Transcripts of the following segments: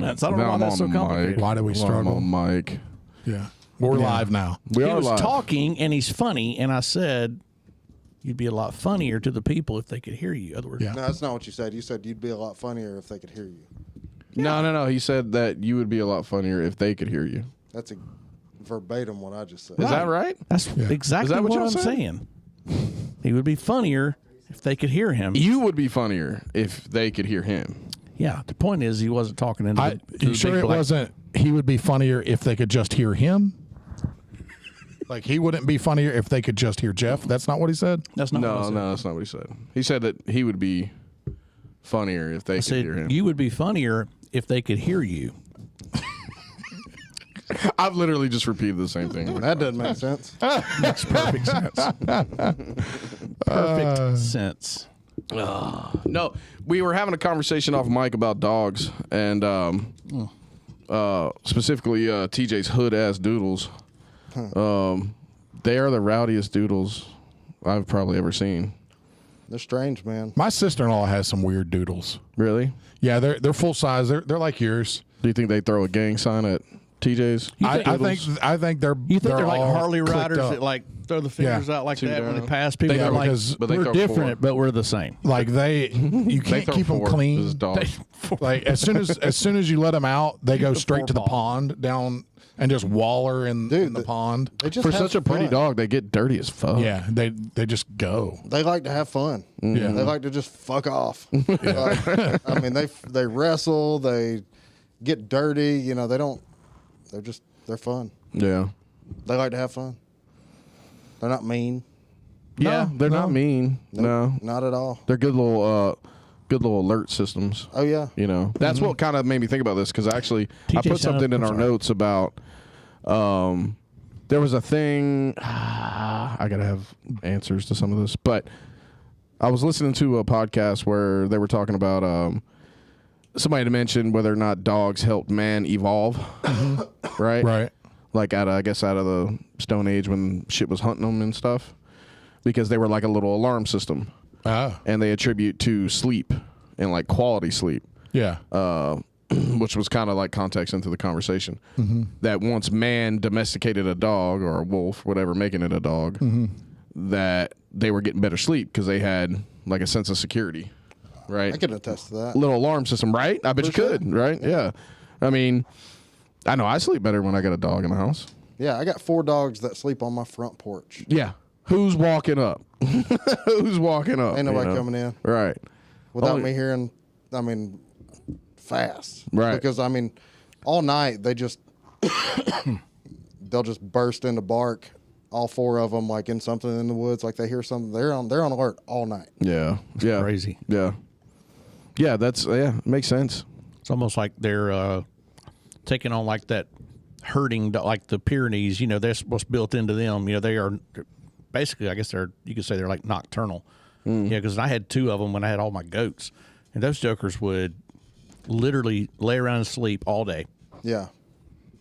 sense. I don't know why that's so complicated. Why do we struggle? I'm on mic. Yeah. We're live now. We He are was live. talking, and he's funny, and I said, you'd be a lot funnier to the people if they could hear you. In other words, Yeah. No, that's not what you said. You said you'd be a lot funnier if they could hear you. No. He said that you would be a lot funnier if they could hear you. That's a verbatim what I just said. Is that right? that's exactly Is that what what y'all I'm said? saying. He would be funnier if they could hear him. You would be funnier if they could hear him. Yeah, the point is he wasn't talking into the, to You the sure big it black- wasn't? He would be funnier if they could just hear him. Like he wouldn't be funnier if they could just hear Jeff. That's not what he said. That's not what I said. No, that's not what he said. He said that he would be funnier if they I could said hear him. you would be funnier if they could hear you. I've literally just repeated the same thing. That doesn't make sense. Makes perfect sense. Perfect sense. No, we were having a conversation off mic about dogs, and specifically TJ's hood ass doodles. They are the rowdiest doodles I've probably ever seen. They're strange, man. My sister-in-law has some weird doodles. Really? Yeah, they're full size. They're like yours. Do you think they throw a gang sign at TJ's? I think they're You think they're like all Harley clicked riders up. that like throw the fingers Yeah. out like Two that when down. they pass people? They They're throw- like, because- but they we're throw different, four. but we're the same. Like you They can't throw keep them four. clean. This is dogs. Like as soon as you let them out, they go straight to the pond down and just waller in the pond. They just For have such a pretty fun. dog, they get dirty as fuck. Yeah, they just go. They like to have fun. Yeah. They like to just fuck off. Like, I mean, they wrestle. They get dirty. You know, they don't. They're fun. Yeah. They like to have fun. They're not mean. Yeah, they're not mean. No. Not at all. They're good little alert systems. Oh yeah. You know, that's what kind of made me think about this, because actually I TJ, put something in I'm our sorry. notes about there was a thing. I gotta have answers to some of this, but I was listening to a podcast where they were talking about somebody had mentioned whether or not dogs helped man evolve, right? Right. Like out of the Stone Age when shit was hunting them and stuff, because they were like a little alarm system, and they attribute to sleep and like quality sleep. Yeah. Which was kind of like context into the conversation. That once man domesticated a dog or a wolf, whatever, making it a dog, that they were getting better sleep because they had like a sense of security, right? I can attest to that. Little alarm system, right? I bet you For sure. could, right? Yeah. I mean, I know I sleep better when I got a dog in the house. Yeah, I got 4 dogs that sleep on my front porch. Yeah. Who's walking up? Who's walking up? Ain't nobody you know? coming in Right. without Only- me hearing. I mean, fast. Right. Because I mean, all night they just they'll just burst into bark. All 4 of them, like in something in the woods, like they hear something. They're on alert all night. Yeah. Yeah. Crazy. Yeah. Yeah. It makes sense. It's almost like they're taking on like that herding, like the Pyrenees. You know, that's what's built into them. You know, they're basically, I guess you could say they're like nocturnal. Yeah, because I had 2 of them when I had all my goats, and those jokers would literally lay around and sleep all day. Yeah.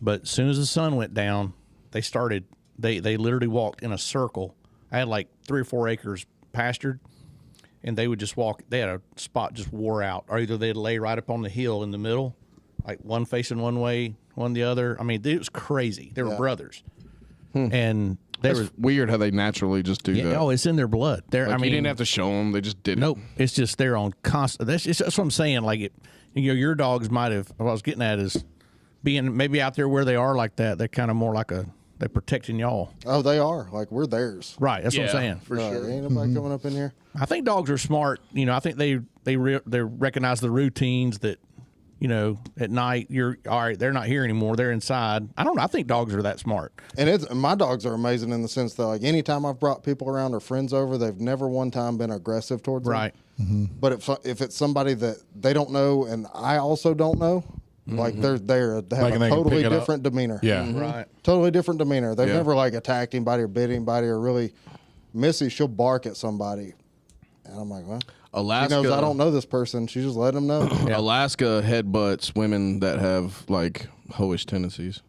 But as soon as the sun went down, they started. They literally walked in a circle. I had like 3 or 4 acres pastured, and they would just walk. They had a spot just wore out, or either they'd lay right up on the hill in the middle, like one facing one way, one the other. I mean, it was crazy. They were brothers, and they It's were. weird how they naturally just do Yeah, that. oh, it's in their blood. They're. Like, I mean, you didn't have to show them; they just did it. nope. It's just they're on constant. That's what I'm saying. Like it, your dogs might have. What I was getting at is being maybe out there where they are like that. They're kind of more like they're protecting y'all. Oh, they are. Like we're theirs. Right. That's what I'm saying. for sure. Ain't nobody coming up in here. I think dogs are smart. You know, I think they recognize the routines that, you know, at night you're all right. They're not here anymore. They're inside. I don't know. I think dogs are that smart. And my dogs are amazing in the sense that like anytime I've brought people around or friends over, they've never one time been aggressive towards them. Right. But if it's somebody that they don't know and I also don't know, like they're there, they have Like, and they a can totally pick it up. different demeanor. Yeah. Right. Totally different demeanor. They've Yeah. never like attacked anybody or bit anybody or really. Missy, she'll bark at somebody, and I'm like, well, Alaska. she knows I don't know this person. She just let them know. Alaska headbutts women that have like hoish tendencies.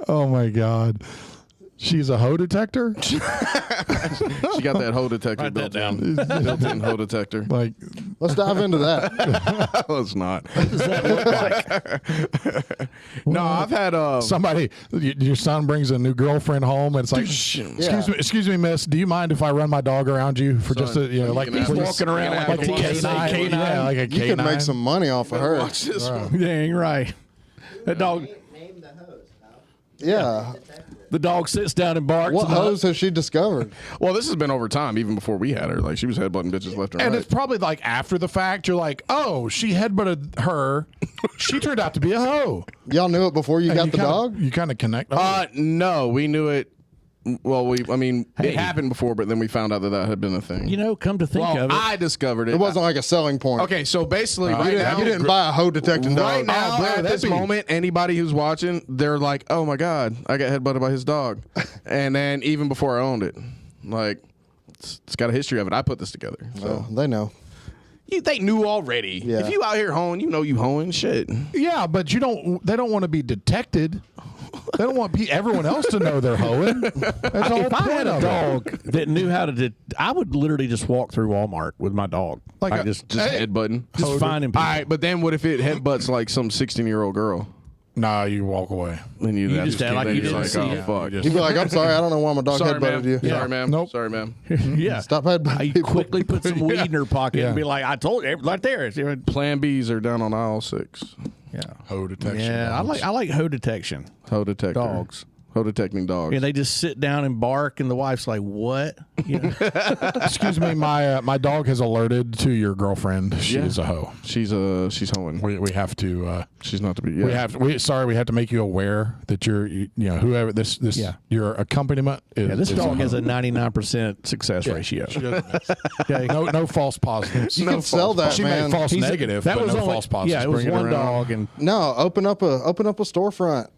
Oh my God. She's a hoe detector. She got that hoe detector Write that built in. Built-in hoe detector. Like, Let's dive into that. Let's not. What does that look like? No, I've had somebody, your son brings a new girlfriend home, and it's like, excuse me, miss, do you mind if I run my dog around you for just a, you know, like He's please- walking around like a TSA canine, yeah, like a You canine. could make some money off of her. Watch this one. Dang right. That dog. Name the hose, pal. Yeah. The dog sits down and barks. What and the- hose has she discovered? Well, this has been over time, even before we had her. Like, she was headbutting bitches left and And right. it's probably like after the fact, you're like, oh, she headbutted her. She turned out to be a hoe. Y'all knew it before you And got you the kinda- dog? You kind of connect. No, we knew it. Well, Hey. it happened before, but then we found out that had been a thing. You know, come to think well, of it. I discovered it. It wasn't like a selling point. Okay, so basically, You right didn't, now, you didn't buy a hoe detecting dog. right now, bro, at this that'd be- moment, anybody who's watching, they're like, "Oh my god, I got headbutted by his dog," and then even before I owned it, like, it's got a history of it. I put this together, so They know. they knew already. Yeah. If you out here hoeing, you know you hoeing shit. Yeah, but you don't. They don't want to be detected. They don't want everyone else to know they're hoeing. That's the whole if I point had a of it. dog that knew how to, I would literally just walk through Walmart with my dog, Like a- just Just headbutting. finding people. All right, but then what if it headbutts like some 16-year-old girl? Nah, you walk away. Then you just act like then you you're didn't like, see oh it. fuck. You'd be like, I'm sorry, I don't know why my dog Sorry, headbutted ma'am. you. Sorry, ma'am. Nope. Sorry, ma'am. yeah, Stop headbutting You people. quickly put some weed in her pocket Yeah. and be like, "I told you, right there." It's- Plan Bs are down on aisle 6. Yeah, Hoe detection. yeah. I like hoe detection. Hoe detector. Dogs. Hoe detecting dogs. Yeah, they just sit down and bark, and the wife's like, "What?" You know? Excuse me, my dog has alerted to your girlfriend. She Yeah. is a hoe. she's hoeing. We have to. She's not to be. Yeah. We have to make you aware that you know whoever this Yeah. your accompaniment is. Yeah, this is dog a has hoe. a 99% success ratio. She doesn't miss. Okay, no false positives. You can sell that, She man. made false He's- negative, that but was no only, false positives. Yeah, it was Bring one around. dog, and No, open up a storefront.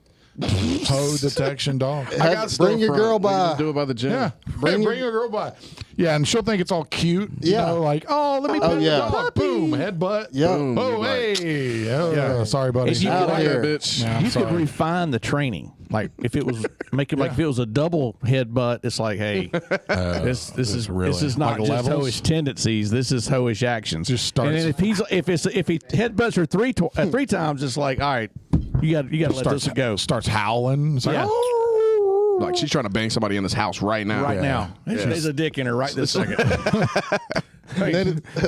Hoe detection dog. I got Bring your storefront. girl We can by. just do it by the gym. Yeah, bring your girl by. Yeah, and she'll think it's all cute. Yeah. You know, like, oh, let me pet yeah. the dog. Boom, headbutt. Yeah. Boom. Oh, Like- hey. Oh, Yeah. sorry, buddy. If you Out could, of Like here. that bitch. Yeah, I'm you could sorry. refine the training. Like if it was make it like if it was a double headbutt, it's like, hey, this is really- this is not like just levels? hoish tendencies. This is hoish actions. Just starts- And then if he headbutts her three times, it's like, all right, you got to let this go Starts howling. It's like, Yeah. oh. Like she's trying to bang somebody in this house right now. right now. There's a dick in her right this second.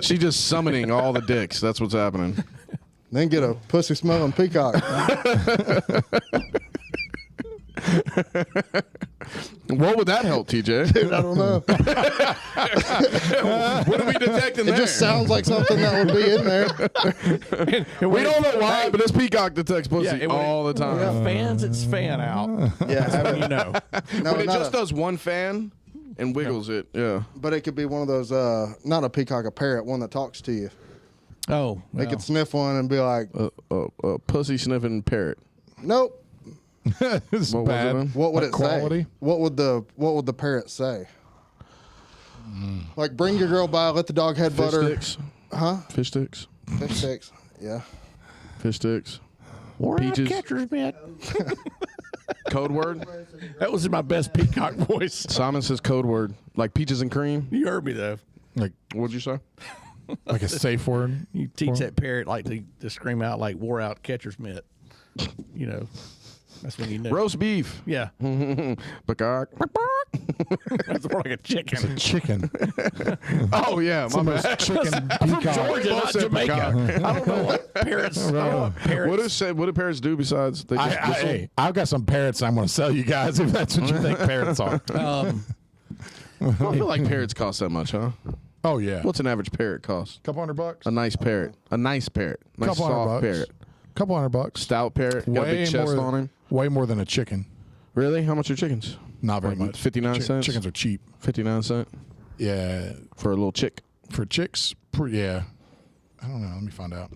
She's just summoning all the dicks. That's what's happening. Then get a pussy smelling peacock. What would that help, TJ? I don't know. What are we detecting It there? just sounds like something that would be in there. we don't know why, but this peacock detects pussy Yeah, when all the time. Fans its fan out. Yeah, That's when you know. no, But it not just a- does one fan and wiggles it. Yeah. but it could be one of those, not a peacock, a parrot, one that talks to you. Oh, They well. could sniff one and be like, Pussy sniffing parrot. nope. It's What was it bad. then? What would Like it quality? say? What would the parrot say? Like, bring your girl by, let the dog headbutt Fish her. sticks. Huh? Fish sticks. Fish sticks. Yeah. Fish sticks. Wore out Peaches. catcher's mitt. Code word. That was my best peacock voice. Simon says code word. Like peaches and cream. You heard me though. Like What'd you say? a safe word. You teach that parrot like to scream out like wore out catcher's mitt. You know, that's when you know. Roast beef. Yeah, Peacock. that's more like a chicken. Chicken. Oh yeah, my bad. Chicken peacock. Georgia, not said Jamaica. peacock. I don't know what parrots. I don't know what parrots. What do parrots do besides they just whistle? Hey, I've got some parrots I'm going to sell you guys if that's what you think parrots are. I feel like parrots cost that much, huh? Oh, yeah. What's an average parrot cost? Couple $100? A nice parrot. A nice parrot. Nice Couple soft $100. parrot. Couple $100. Stout parrot. Got a big chest on him. Way more than a chicken. Really? How much are chickens? Not very Like much. 59 cents? Chickens are cheap. 59 cents Yeah. for a little chick. For chicks, yeah. I don't know. Let me find out.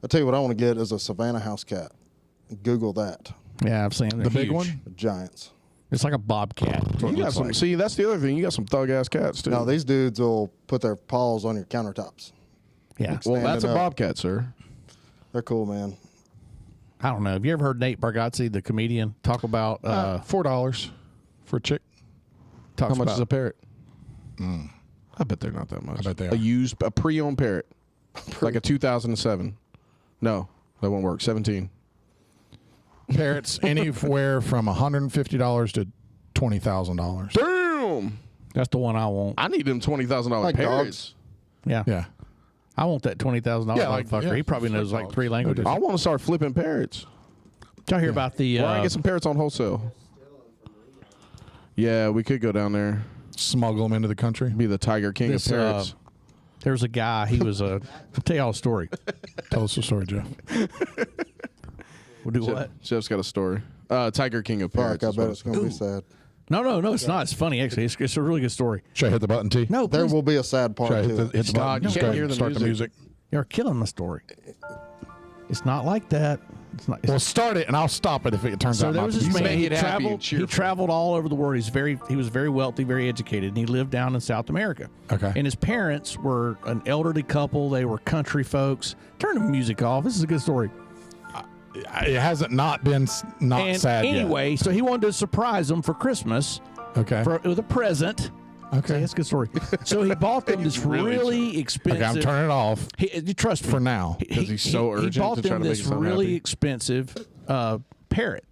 I'll tell you what I want to get is a Savannah house cat. Google that. Yeah, I've seen The big one? The Giants. It's like a bobcat. That's what it You got looks some. like. See, that's the other thing. You got some thug ass cats too. No, these dudes will put their paws on your countertops. Yeah, well, that's a standing up. bobcat, sir. They're cool, man. I don't know. Have you ever heard Nate Bargatze, the comedian, talk about? $4. for a chick? How Talks much about, is a parrot? I bet they're not that much. I bet they a are. pre-owned parrot, like a 2007. No, that won't work. 17. Parrots anywhere from $150 to $20,000. Damn! That's the one I want. I need them $20,000 Like parrots. Yeah. Yeah. I want that $20,000 Yeah, like- motherfucker. yeah, He probably for knows like dogs. 3 languages. I want to start flipping parrots. Did y'all hear about the? Why don't I get some parrots on wholesale? Yeah, we could go down there. Smuggle them into the country. Be the Tiger King This, of parrots. there was a guy. He was a. I'll tell y'all a story. Tell us the story, Jeff. We'll do what? Jeff's got a story. Tiger King of parrots. Fuck, I is bet what it's going to be sad. No, it's not. It's funny actually. It's a really good story. Should I hit the button, T? No, There please. will be a sad part Should I to hit the, it. hit the Scott, button? you Just can't go hear the start the music. music. You're killing my story. It's not like that. It's not. Well, start it, and I'll stop it if it turns So out there not was to this be. man. Make He it happy and traveled. He cheerful. traveled all over the world. He was very wealthy, very educated, and he lived down in South America. Okay. And his parents were an elderly couple. They were country folks. Turn the music off. This is a good story. It hasn't not been not And sad anyway, so he wanted to surprise them for Christmas yet. Okay. with a present. Okay. That's a good story. So he bought them this really expensive. Okay, I'm turning it off You trust me. for now. Because he's so urgent He bought to try them to make this us sound really happy. expensive parrot.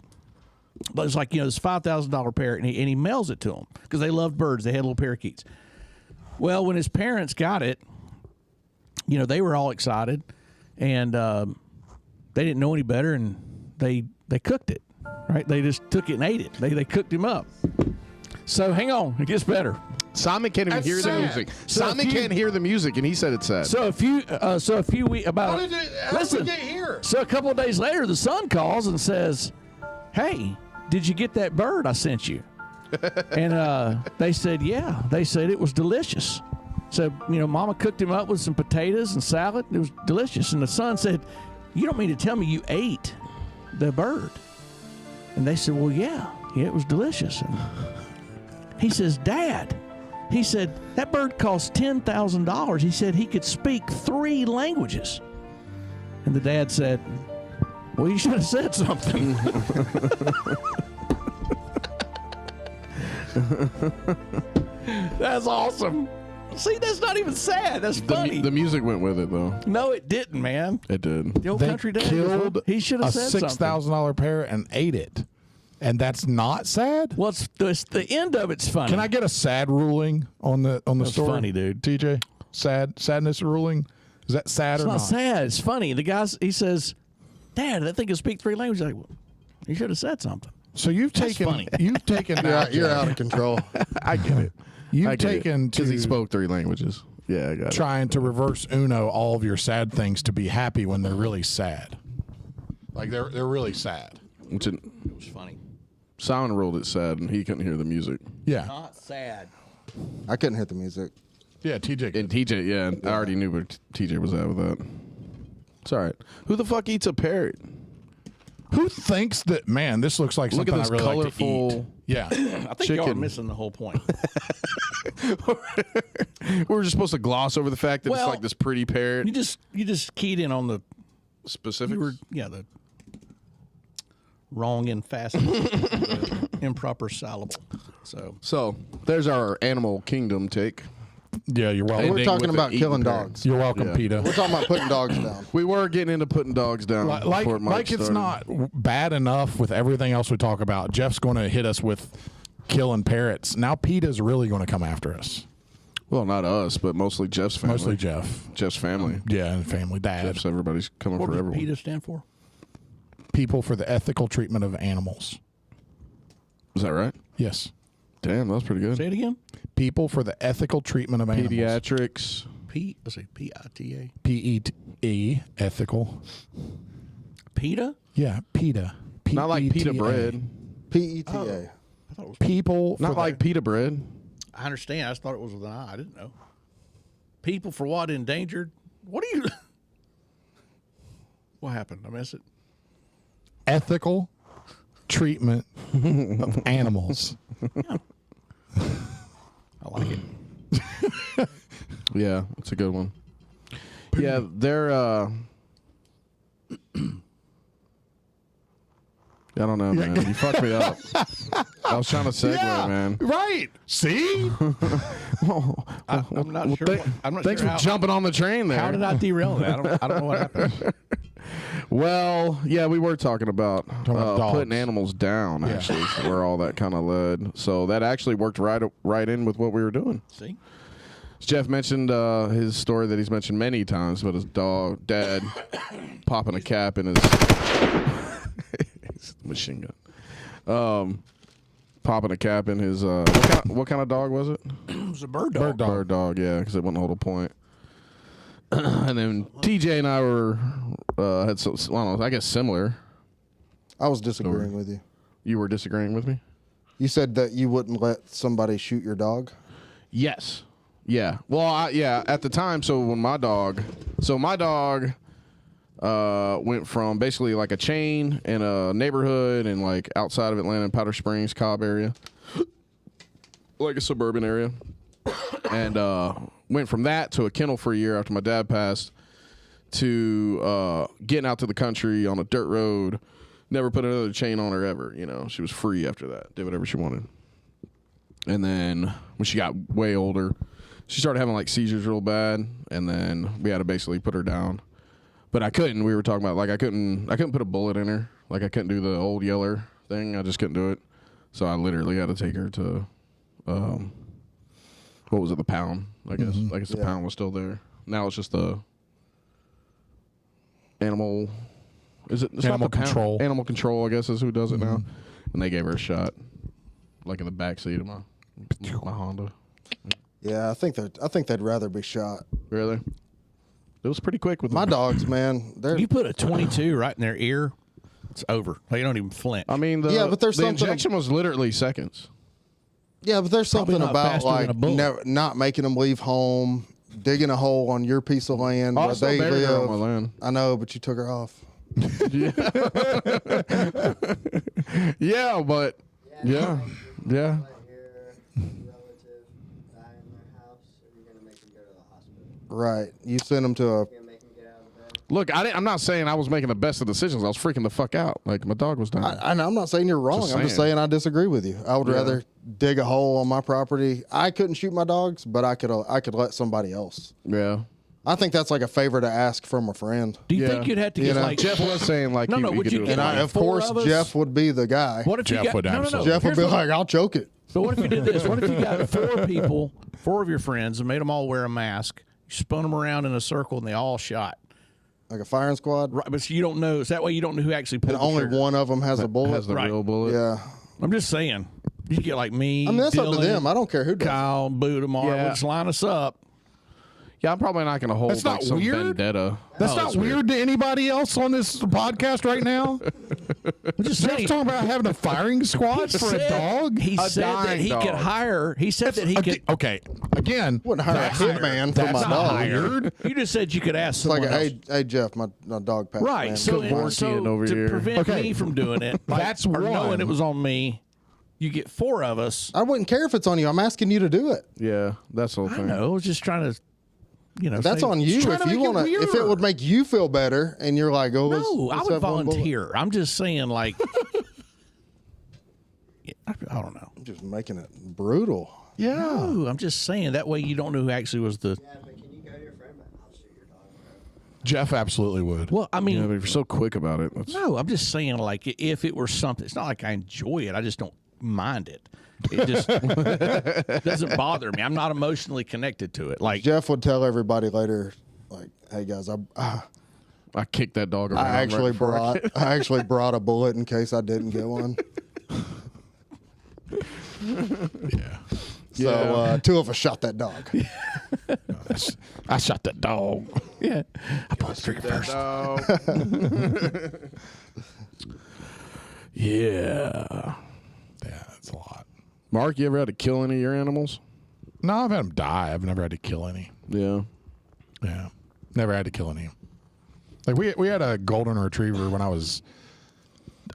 But it's like, this $5,000 parrot, and he mails it to them because they loved birds. They had little parakeets. Well, when his parents got it, they were all excited, and they didn't know any better, and they cooked it. Right? They just took it and ate it. They cooked him up. So hang on, it gets better. Simon can't even That's hear the sad. music. So Simon if you- can't hear the music, and he said it's sad. So a few weeks about. Listen. here? So a couple of days later, the son calls and says, "Hey, did you get that bird I sent you?" And they said, "Yeah." They said it was delicious. So Mama cooked him up with some potatoes and salad. It was delicious. And the son said, "You don't mean to tell me you ate the bird?" And they said, "Well, yeah, it was delicious." And he says, "Dad," he said, "that bird cost $10,000. He said he could speak 3 languages." And the dad said, "Well, you should have said something." That's awesome. See, that's not even sad. That's funny. the music went with it, though. No, it didn't, man. It did. The old They country dad. killed He should a have said something. $6,000 parrot and ate it, and that's not sad. Well, it's the end of it's funny. Can I get a sad ruling on the That's story? funny, dude. TJ, sadness ruling. Is that sad It's or not not? sad. It's funny. The guy, he says, "Dad, that thing can speak 3 languages." Like, well, you should have said something. So you've That's taken funny. you've taken now, You're out of control. I get it. you've taken to because he spoke 3 languages. Yeah, I got it. trying to reverse Uno all of your sad things to be happy when they're really sad. Like they're really sad. Which it- It was funny. Simon ruled it sad, and he couldn't hear the music. Yeah. Not sad. I couldn't hit the music. Yeah, TJ. And TJ, yeah, I already knew where TJ was at with that. It's all right. Who the fuck eats a parrot? Who thinks that, man, this looks like Look something at this I really like to colorful- eat. Yeah. I think y'all are Chicken. missing the whole point. We were just supposed to gloss over the fact that Well, it's like this pretty parrot. you just keyed in on the Specifics? the wrong and facet, the improper syllable. So there's our animal kingdom take. Yeah, you're welcome. Ending We're talking with about an killing eating parrot. dogs. You're welcome, Yeah. PETA. We're talking about putting dogs down. We were getting into putting dogs down. Like before Mike it's started. not bad enough with everything else we talk about. Jeff's going to hit us with killing parrots. Now PETA's really going to come after us. Well, not us, but mostly Jeff's family. Mostly Jeff. Jeff's family. Yeah, and family, dad. Jeff's everybody's coming What for does everyone. PETA stand for? People for the ethical treatment of animals. Is that right? Yes. Damn, that was pretty good. Say it again. People for the ethical treatment of animals. Pediatrics. Let's see, PITA. PETA, ethical. PETA? Yeah, PETA. Not like pita PETA. bread. PETA. I thought it was. People for Not like pita bread. I understand. I just thought it was with an I. I didn't know. People for what? Endangered? What are you? What happened? I missed it. ethical treatment of animals. I like it. Yeah, it's a good one. Yeah, they're I don't know, man. You fucked me up. I was trying to segue, man. Right. See? I'm not sure. I'm not Thanks sure for jumping on the train there. How did I derail that? I don't know what happened. Well, yeah, we were talking about dogs. putting animals down, actually, is where all that kind of led. So that actually worked right in with what we were doing. See? Jeff mentioned his story that he's mentioned many times about his dad popping a cap in his machine gun. Popping a cap in his what kind of dog was it? It was a bird dog. Bird dog, yeah, because it wouldn't hold a point. And then TJ and I were had some, I don't know, I guess similar. I was disagreeing with you. You were disagreeing with me? You said that you wouldn't let somebody shoot your dog. Yes. Yeah. Well, yeah, at the time, so my dog went from basically like a chain in a neighborhood and like outside of Atlanta, Powder Springs, Cobb area, like a suburban area, and went from that to a kennel for a year after my dad passed to getting out to the country on a dirt road. Never put another chain on her ever. You know, she was free after that. Did whatever she wanted. And then when she got way older, she started having like seizures real bad, and then we had to basically put her down. But I couldn't. We were talking about like I couldn't put a bullet in her. Like I couldn't do the old yeller thing. I just couldn't do it. So I literally had to take her to, what was it? The pound. I guess. I guess the pound was still there. Now it's just the animal. It's Animal not the pound. control. Animal control, I guess, is who does it now. And they gave her a shot, like in the back seat of my Honda. Yeah, I think they'd rather be shot. Really? It was pretty quick with My them. dogs, man. They're You put a 22 right in their ear, it's over. They don't even flinch. I mean, Yeah, but there's the something- injection was literally seconds. yeah, but there's Probably something not about faster than like a bullet. not making them leave home, digging a hole on your piece of land Oh, I where still they buried her on live. my land. I know, but you took her off. Yeah, but yeah. Let your relative die in their house, or you're gonna make them go to the hospital. Right. You sent them to a. You're gonna make them get out of bed. Look, I'm not saying I was making the best of decisions. I was freaking the fuck out. Like my dog was dying. I'm not saying you're wrong. Just I'm just saying. saying I disagree with you. I would rather dig a hole on my property. I couldn't shoot my dogs, but I could let somebody else. Yeah. I think that's like a favor to ask from a friend. Do you Yeah. think you'd have to You get know, like Jeff was saying like No, he, no, he would could you do it. get And for me. of four course, of us? Jeff would be the guy. What if Jeff you got would no, no, no. absolutely. Jeff would Here's be what- like, I'll choke it. But what if you did this? What if you got four of your friends and made them all wear a mask? You spun them around in a circle and they all shot. Like a firing squad. Right, but you don't know. So that way you don't know who actually pulled And the only trigger. one of them has a bullet. Has the Right. real bullet. Yeah. I'm just saying. You could get like me. I mean, that's up Dylan, to them. I don't care who does it. Kyle, Boo tomorrow. Yeah. Just line us up. Yeah, I'm probably not going to hold That's like not some weird. vendetta. That's not weird to anybody else on this podcast right now. Just Jeff's talking about having a firing squad for a dog. He A said that dying he dog. could hire. He said that he could. Okay, again, Wouldn't hire a hitman for my that's not dog. hired. You just said you could ask It's someone like, else. hey, Jeff, my dog passed. Right. man. So, Come on. Kevorkian over to here. prevent Okay. me from doing it, like, That's or knowing one. it was on me, you get four of us. I wouldn't care if it's on you. I'm asking you to do it. Yeah, that's the whole I thing. know. I was just trying to, That's say- on you. trying If to you make it want to, if it weirder. would make you feel better, and you're like, oh, No, I let's would have one bullet. volunteer. I'm just saying, like, I don't know. I'm just making it brutal. Yeah. No, I'm just saying that way you don't know who actually was the. Yeah, but can you go to your friend? I'll shoot your dog, bro. Jeff absolutely would. Well, I mean, Yeah, but if you're so quick about it, that's, no, I'm just saying, like, if it were something, it's not like I enjoy it. I just don't mind it. It just doesn't bother me. I'm not emotionally connected to it. Like, Jeff would tell everybody later, like, hey guys, I kicked that dog around. I actually right before I brought I actually brought a bullet in case I didn't get one. Yeah. So two of us shot that dog. I shot that dog. yeah, I pulled the trigger first. Yeah. Yeah, that's a lot. Mark, you ever had to kill any of your animals? No, I've had them die. I've never had to kill any. Yeah. Yeah. Never had to kill any. Like we had a golden retriever when I was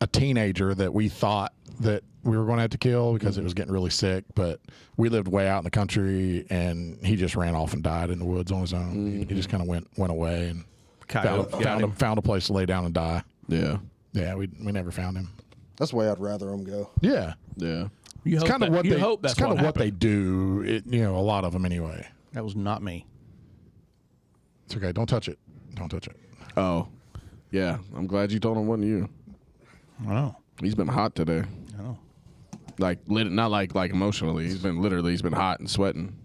a teenager that we thought that we were going to have to kill because it was getting really sick, but we lived way out in the country and he just ran off and died in the woods on his own. He just kind of went away and Coyote got him. found a place to lay down and die. Yeah. Yeah, we never found him. That's the way I'd rather them go. Yeah. Yeah. You It's hope kind of that- what you they. hope It's that's kind of what they happened. do. A lot of them anyway. That was not me. It's okay. Don't touch it. Don't touch it. Oh, yeah. I'm glad you told him it wasn't you. Oh, He's been hot today. oh. Like not like emotionally. He's been hot and sweating.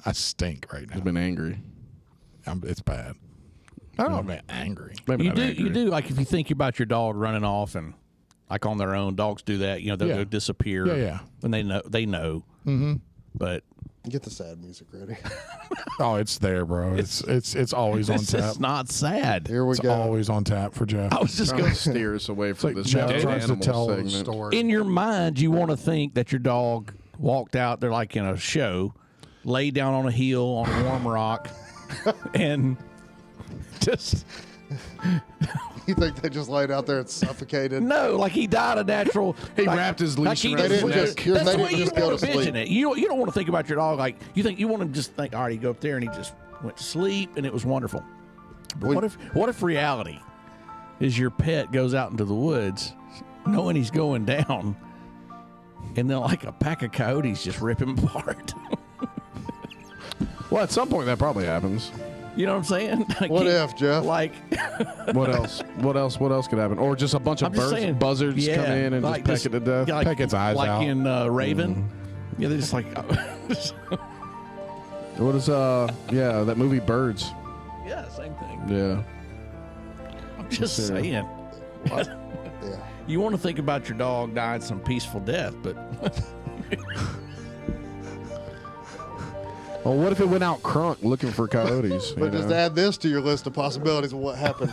I stink right now. He's been angry. It's bad. I don't know. I'm angry. Maybe You not do. angry. You do. Like if you think about your dog running off and like on their own, dogs do that. They'll Yeah. go disappear. Yeah, yeah. And they know. They know. Mm-hmm. But Get the sad music ready. Oh, it's there, bro. It's always on it's tap. just not sad. Here we It's go. always on tap for Jeff. I was just Trying going to steer us away from Like this Jeff dead tries to animal tell a segment. story. in your mind, you want to think that your dog walked out there like in a show, laid down on a hill on a warm rock, and just You think they just laid out there and suffocated? no, like he died a natural. He like- wrapped his like leash he around just his went- neck. That's They the didn't way you just go want to to vision sleep. it. You don't want to think about your dog like you want to just think, all right, he go up there and he just went to sleep and it was wonderful. But what if reality is your pet goes out into the woods knowing he's going down, and then like a pack of coyotes just rip him apart? Well, at some point that probably happens. You know what I'm saying? Like, What if, Jeff? Like, What else? What else could happen? Or just a bunch of I'm just birds, saying, buzzards yeah, come in and like just peck it to death. yeah, like, Peck its eyes like out. in Raven. Yeah, they just like. What is that movie Birds? Yeah, same thing. Yeah. I'm just Consider- saying. Yeah. You want to think about your dog dying some peaceful death, but Well, what if it went out crunk looking for coyotes? But just add this to your list of possibilities of what happened.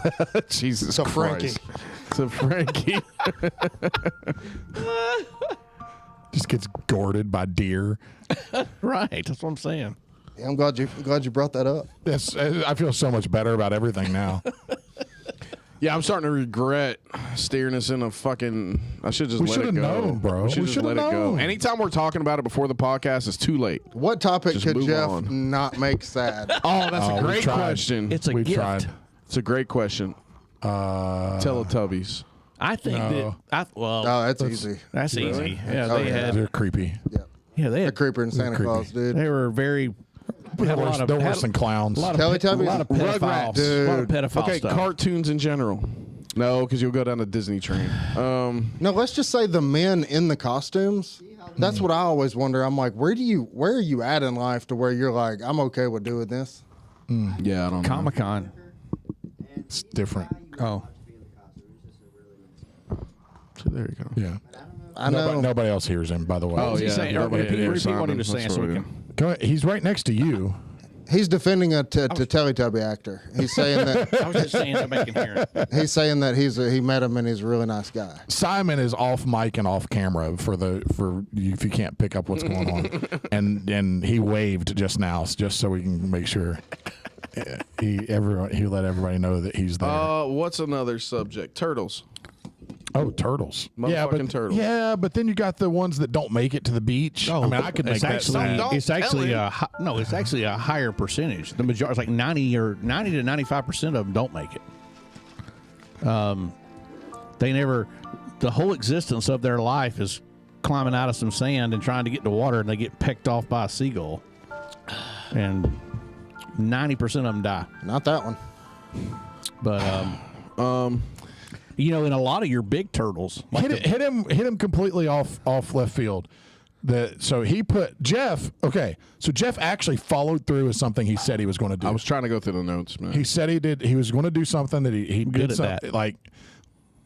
Jesus to Frankie. Christ. To Frankie. Just gets gourded by deer. right, that's what I'm saying. Yeah, I'm glad you brought that up. I feel so much better about everything now. Yeah, I'm starting to regret steering us in a fucking. I should just We let it should've go. known, bro. We should We just should've let it go. known. Anytime we're talking about it before the podcast, it's too late. What topic Just could move Jeff on. not make sad? Oh, that's Oh, a we great tried. question. It's a We've gift. tried. It's a great question. Teletubbies. I think No. that. Oh, that's easy. that's easy. Yeah, Oh, they yeah. had. They're creepy. Yeah. Yeah, they The had. creeper and Santa creepy. Claus, dude. They were very. Had a lot of. They're had worse than clowns. A lot of, Teletubbies? a lot of pedophiles. Rugrats. A lot of pedophile Okay, stuff. cartoons in general. No, because you'll go down the Disney train. No, let's just say the men in the costumes. That's what I always wonder. I'm like, where are you at in life to where you're like, I'm okay with doing this? Yeah, I don't know. Comic Con. It's different. Oh, So there you go. Yeah. I know. Nobody else hears him, by the way. Oh, was he yeah. saying? Nobody Repeat hears what he was Simon. saying That's so we what can. Go ahead. He's right next to you. He's defending a Teletubby actor. He's saying that I was just saying that back in here. he's saying that he met him and he's a really nice guy. Simon is off mic and off camera for you if you can't pick up what's going on, and he waved just now just so we can make sure he let everybody know that he's there. What's another subject? Turtles. Oh, turtles! Motherfucking turtles. Yeah, but then you got the ones that don't make it to the beach. I mean, I could make it's that actually, sad. Don't It's actually tell it's actually a higher percentage. The majority, it's like 90 to 95% of them don't make it. They never. The whole existence of their life is climbing out of some sand and trying to get to water, and they get pecked off by a seagull, and 90% of them die. Not that one. But in a lot of your big turtles, like hit him completely off left field. So he put Jeff. Okay, so Jeff actually followed through with something he said he was going to do. I was trying to go through the notes, man. He said he did. He was going to do something that he good did at something that. like.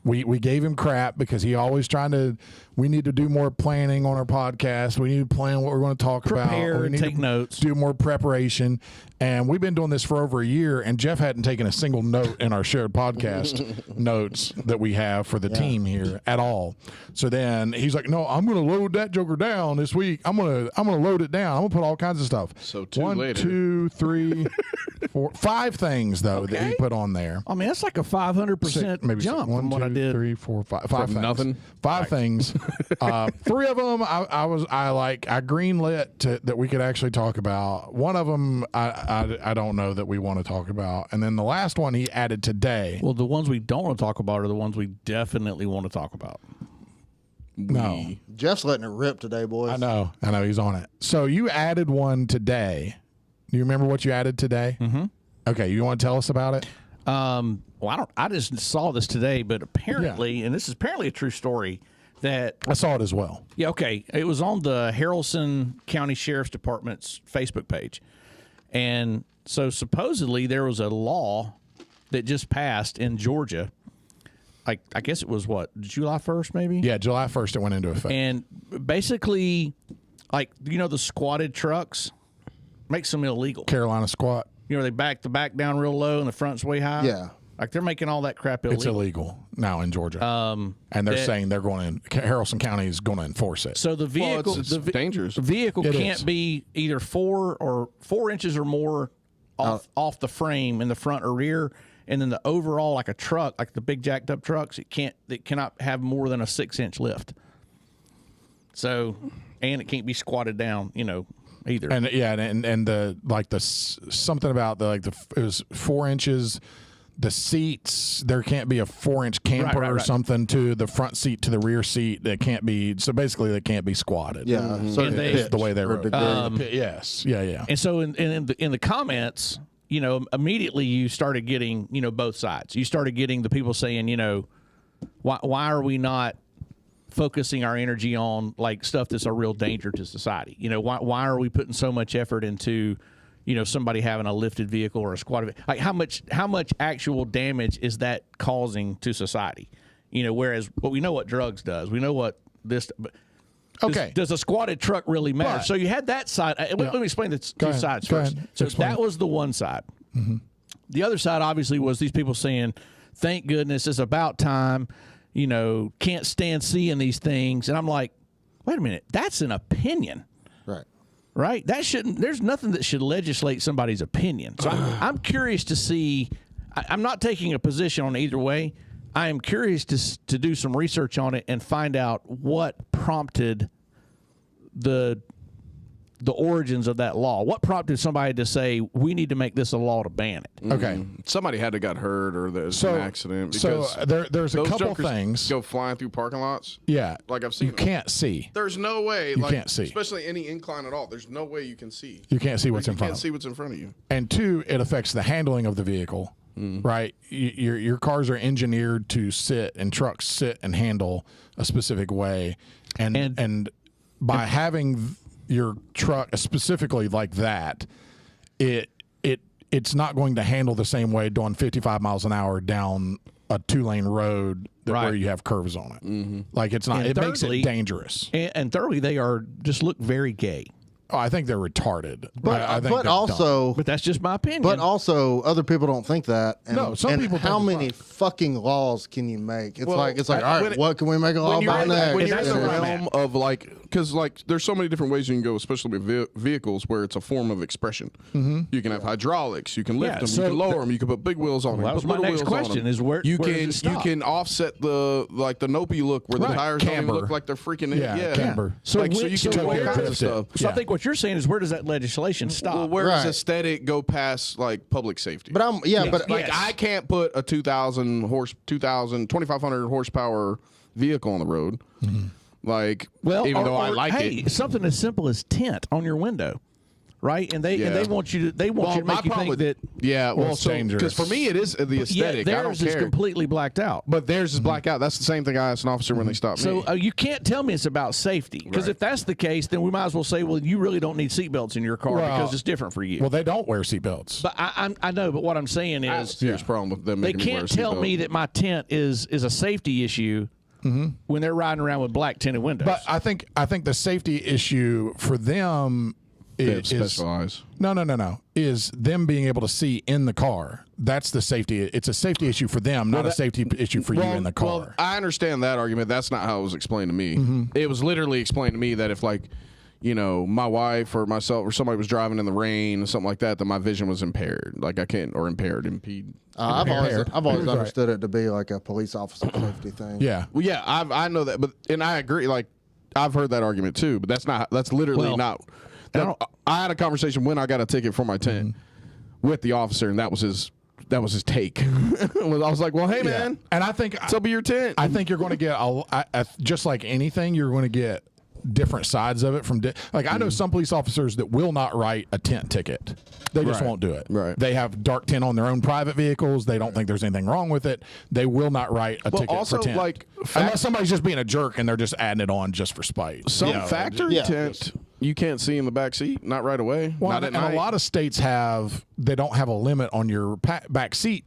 We gave him crap because he always trying to. We need to do more planning on our podcast. We need to plan what we're going to talk Prepare about. We and need take to notes. Do more preparation. And we've been doing this for over a year. And Jeff hadn't taken a single note in our shared podcast notes that we have for the team here at all. So then he's like, "No, I'm going to load that joker down this week. I'm going to load it down. I'm going to put all kinds of stuff." So two One, later. 2, 3, 4, 5 things though that he Okay. put on there. I mean, that's like a 500% Maybe jump one, from what I two, did. 3, 4, 5. 5 things. nothing? 5 things. 3 of them I greenlit that we could actually talk about. One of them I don't know that we want to talk about, and then the last one he added today. Well, the ones we don't want to talk about are the ones we definitely want to talk about. No. Jeff's letting it rip today, boys. I know he's on it. So you added one today. Do you remember what you added today? Mm-hmm. Okay, you want to tell us about it? Well, I just saw this today, but apparently, and this is apparently a true story, that I saw it as well. yeah, okay, it was on the Haralson County Sheriff's Department's Facebook page, and so supposedly there was a law that just passed in Georgia. I guess it was what, July 1st, maybe? Yeah, July 1st it went into effect. And basically, like, you know, the squatted trucks makes them illegal. Carolina squat. You know, they back the back down real low and the front's way high. Yeah. Like, they're making all that crap illegal. It's illegal now in Georgia. And they're saying they're going to, Haralson County is going to enforce it. So the vehicle, it's dangerous. The vehicle It can't is. be either 4 inches or more off the frame in the front or rear, and then the overall, like a truck, like the big jacked up trucks, it cannot have more than a 6-inch lift. So, and it can't be squatted down, you know, either. And yeah, and the like the something about the like the it was 4 inches. The seats, there can't be a 4-inch camper Right. or something to the front seat to the rear seat. That can't be, so basically they can't be squatted. Yeah. So And they- It's the way they or wrote it. degree. Yes. Yeah. And so in the comments, you know, immediately you started getting, you know, both sides. You started getting the people saying, you know, why are we not focusing our energy on like stuff that's a real danger to society? You know, why are we putting so much effort into, you know, somebody having a lifted vehicle or a squatted vehicle? Like how much actual damage is that causing to society? You know, whereas we know what drugs does. We know what this. Okay. Does a squatted truck really matter? But- so you had that side. Let me explain the two ahead. sides Go first. ahead. So Explain that it. was the one side. The other side, obviously, was these people saying, "Thank goodness, it's about time." You know, can't stand seeing these things. And I'm like, wait a minute, that's an opinion. Right. Right? That shouldn't. There's nothing that should legislate somebody's opinion. So I'm curious to see. I'm not taking a position on either way. I am curious to do some research on it and find out what prompted the origins of that law. What prompted somebody to say we need to make this a law to ban it? Okay. Somebody had to got hurt or there's So- an accident. so Because there's a those couple jokers things. go flying through parking lots. Yeah. Like I've seen You them. can't see. There's no way. You like, can't see. especially any incline at all. There's no way you can see. You can't see what's You in front can't of see what's in front of you. And two, it affects the handling of the vehicle, right? Your cars are engineered to sit, and trucks sit and handle a specific way, and by having your truck specifically like that, it's not going to handle the same way doing 55 miles an hour down a 2-lane road where Right. you have curves on it. Like it's not. And It makes thirdly- it dangerous. And thirdly, they are just look very gay. Oh, I think they're retarded. But I think but they're dumb. also But that's just my opinion. but also other people don't think that. And, No, some and people how think it's many fucking laws can you make? It's Well, like all right, when it- what can we make a law When you're about in, next? when you're in That's the where I'm realm of like, because like there's so many different ways you can go, especially with vehicles where it's a form of expression. You can have hydraulics, you can lift Yeah, them, so you can lower them, you can put big wheels on them. that was put my little next wheels on question, them. is where you does can it stop? you can offset the like the Nopey look where the Right, tires don't even camber. look like they're freaking Yeah, camber. So, like, so you can do all where- kinds of drift it. stuff. So I Yeah. think what you're saying is where does that legislation stop? Well, where does Right. aesthetic go past like public safety? But I'm but Yes. Like I can't put a 2,500 horsepower vehicle on the road. Like, even though I like hey, it. something as simple as tint on your window, right? And they Yeah. want you to they want you to make you think that well, it's so dangerous. because for me it is the aesthetic. I don't theirs is care. completely blacked out. But theirs is blacked out. That's the same thing I asked an officer when they stopped So me. you can't tell me it's about safety, because Right. if that's the case, then we might as well say, well, you really don't need seatbelts in your car Well, because it's different for you. Well, they don't wear seatbelts. But I know, but what I'm saying I have a is serious problem with them they making me wear a can't tell seatbelt. me that my tint is a safety issue when they're riding around with black tinted windows. But I think the safety issue for them They have is special eyes. no is them being able to see in the car. That's the safety. It's a safety issue for them, not a safety issue for you in the car. Well, I understand that argument. That's not how it was explained to me. It was literally explained to me that if like, you know, my wife or myself or somebody was driving in the rain or something like that, then my vision was impaired. Like I can't or impede. I've always Right. understood it to be like a police officer safety thing. yeah. Well, yeah, I know that, but and I agree. Like I've heard that argument too, but that's literally Well, not. I had a conversation when I got a ticket for my tent with the officer, and that was that was his take. I was like, well, hey, man, And I think so be your tent. I think you're going to get just like anything, you're going to get different sides of it from like I know some police officers that will not write a tent ticket. They just Right. won't do it. Right. They have dark tint on their own private vehicles. They don't think there's anything wrong with it. They will not write a ticket also, for tent. like, unless somebody's just being a jerk and they're just adding it on just for spite. Some You know, factory yeah. tent you can't see in the back seat, not right away, Well, not at and night. a lot of states they don't have a limit on your back seat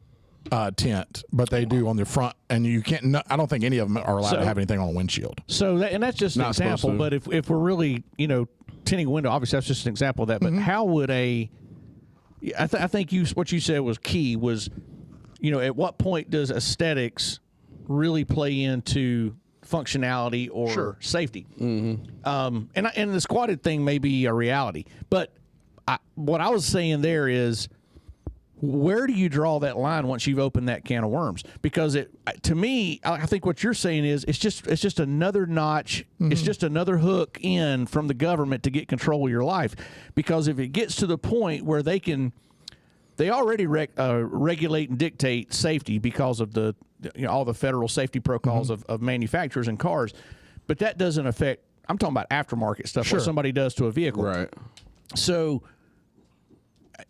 tent, but they do on the front, and you can't. No, I don't think any of them are allowed So- to have anything on a windshield. So and that's just an Not supposed example. to. But if we're really tinting a window, obviously that's just an example of that. But how would I think what you said was key was, at what point does aesthetics really play into functionality or safety? And the squatted thing may be a reality, but what I was saying there is, where do you draw that line once you've opened that can of worms? Because to me, I think what you're saying is it's just another notch. It's just another hook in from the government to get control of your life. Because if it gets to the point where they already regulate and dictate safety because of all the federal safety protocols of manufacturers and cars, but that doesn't affect. I'm talking about aftermarket stuff. What somebody does to a vehicle, right. So,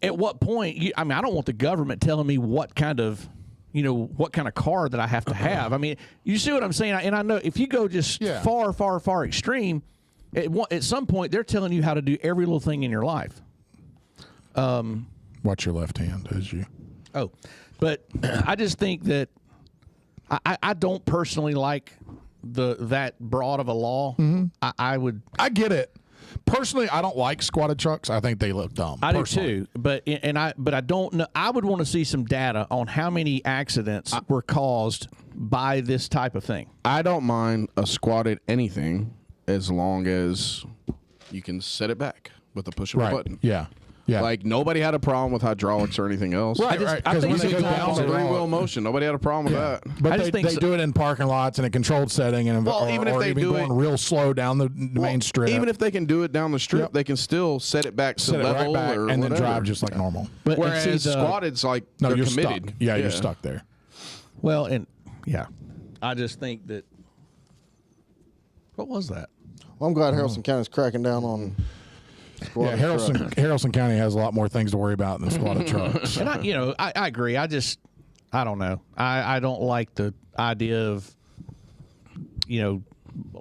at what point? I don't want the government telling me what kind of car that I have to have. I mean, you see what I'm saying? And I know if you go just far extreme, at some point they're telling you how to do every little thing in your life. Watch your left hand as you. Oh, but I just think that I don't personally like that broad of a law. I would. I get it. Personally, I don't like squatted trucks. I think they look dumb. I do personally. too, but I don't know. I would want to see some data on how many accidents were caused by this type of thing. I don't mind a squatted anything as long as you can set it back with a push of a Right. button. Yeah. Yeah. Like nobody had a problem with hydraulics or anything else. Right, right. I Because think when they it's go a down the Three road, wheel motion. Nobody had a problem with that. but I they, just think they so- do it in parking lots in a controlled setting, and Well, even if or they even do going it- real slow down the main strip, Even if they can do it down the strip, Yep. they can still set it back to set it right level back or and then whatever. drive just like normal. But Whereas and see, squatted's like No, they're you're committed. stuck. Yeah, you're stuck there. well, and yeah, I just think that. What was that? Well, I'm glad Haralson County's cracking down on. Yeah, squatted trucks. Haralson County has a lot more things to worry about than squatted trucks. And I agree. I don't know. I don't like the idea of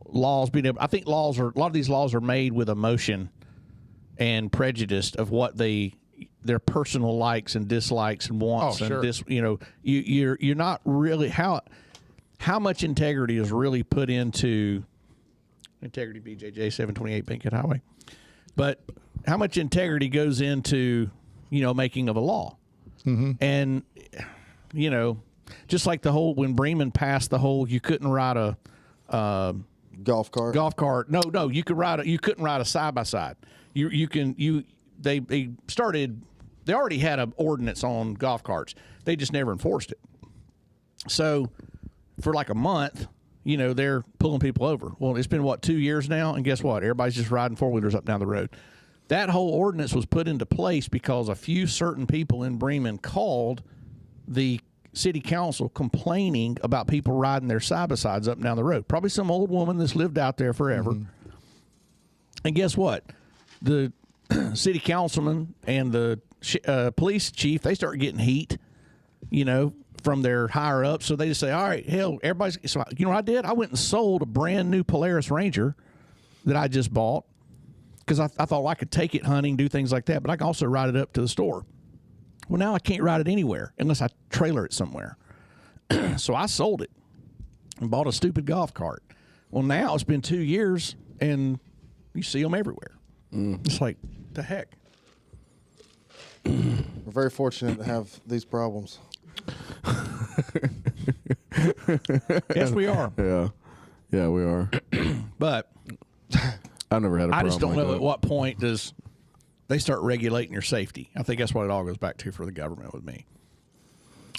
laws being able. I think a lot of these laws are made with emotion and prejudice of what their personal likes and dislikes and wants. Oh, sure. And you're not really how much integrity is really put into integrity BJJ 728 Bankhead Highway. But how much integrity goes into, making of a law? Mm-hmm. And, just like when Bremen passed the whole, you couldn't ride a Golf cart. No, you couldn't ride a side by side. They already had an ordinance on golf carts. They just never enforced it. So for like a month, they're pulling people over. Well, it's been 2 years now, and guess what? Everybody's just riding four-wheelers up down the road. That whole ordinance was put into place because a few certain people in Bremen called the city council complaining about people riding their side-by-sides up and down the road. Probably some old woman that's lived out there forever. And guess what? The city councilman and the police chief, they start getting heat, from their higher ups. So they just say, all right, hell, everybody's. So you know what I did? I went and sold a brand new Polaris Ranger that I just bought because I thought I could take it hunting, do things like that, but I can also ride it up to the store. Well, now I can't ride it anywhere unless I trailer it somewhere. So I sold it and bought a stupid golf cart. Well, now it's been 2 years and you see them everywhere. It's like, the heck? We're very fortunate to have these problems. Yes, we are. Yeah, we are. But I've never had a problem. I just don't like know that. at what point does they start regulating your safety. I think that's what it all goes back to for the government with me.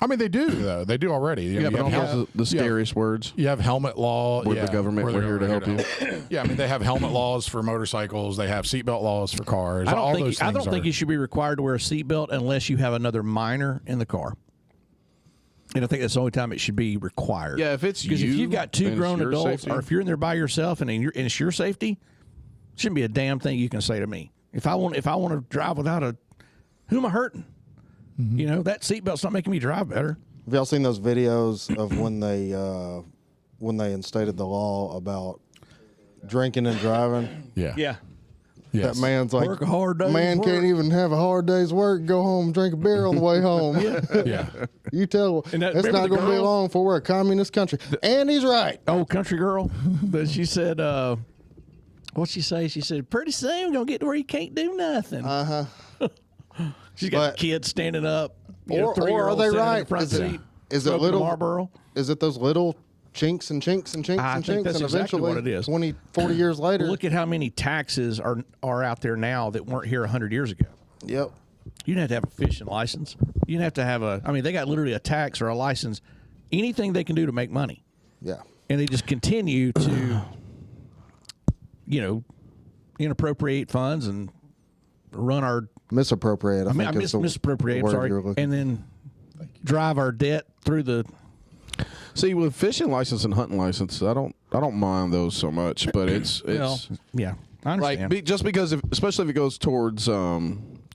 I mean, they do though. They do already. Yeah, but also the scariest words. You have helmet law. We're the government. We're here to help you. Yeah, I mean, they have helmet laws for motorcycles. They have seatbelt laws for cars. I All don't those think things you should be required to wear a seatbelt unless you have another minor in the car. And I think that's the only time it should be required. Yeah, if it's because if you you've got two and it's grown your adults, safety. or if you're in there by yourself and it's your safety, shouldn't be a damn thing you can say to me. If I want to drive without who am I hurting? You know, that seatbelt's not making me drive better. Have y'all seen those videos of when they instated the law about drinking and driving? Yeah. Yeah. Yes. That man's like, Work a hard day's man work." can't even have a hard day's work, go home, drink a beer on the way home. Yeah. You tell, And that- it's remember not the going to be girl? long before we're a communist country. And he's right. Old country girl that she said, what'd she say? She said, pretty soon we're going to get to where you can't do nothing. She's got But- kids standing up. you know, Or are 3-year-old they sitting in the right? front Is it- seat, is it smoking little- Marlboro? Is it those little chinks and chinks and chinks I and think chinks? that's And exactly eventually, what it is. 20, 40 years later. Look at how many taxes are out there now that weren't here 100 years ago. Yep. You didn't have to have a fishing license. You didn't have to have I mean, they got literally a tax or a license, anything they can do to make money. Yeah. And they just continue to, you know, inappropriate funds and run our, Misappropriate. I I think is the misappropriate, I'm word sorry, you're looking and then drive our debt through the, See, with fishing license and hunting license, I don't mind those so much, but it's well, yeah, I understand. like just because especially if it goes towards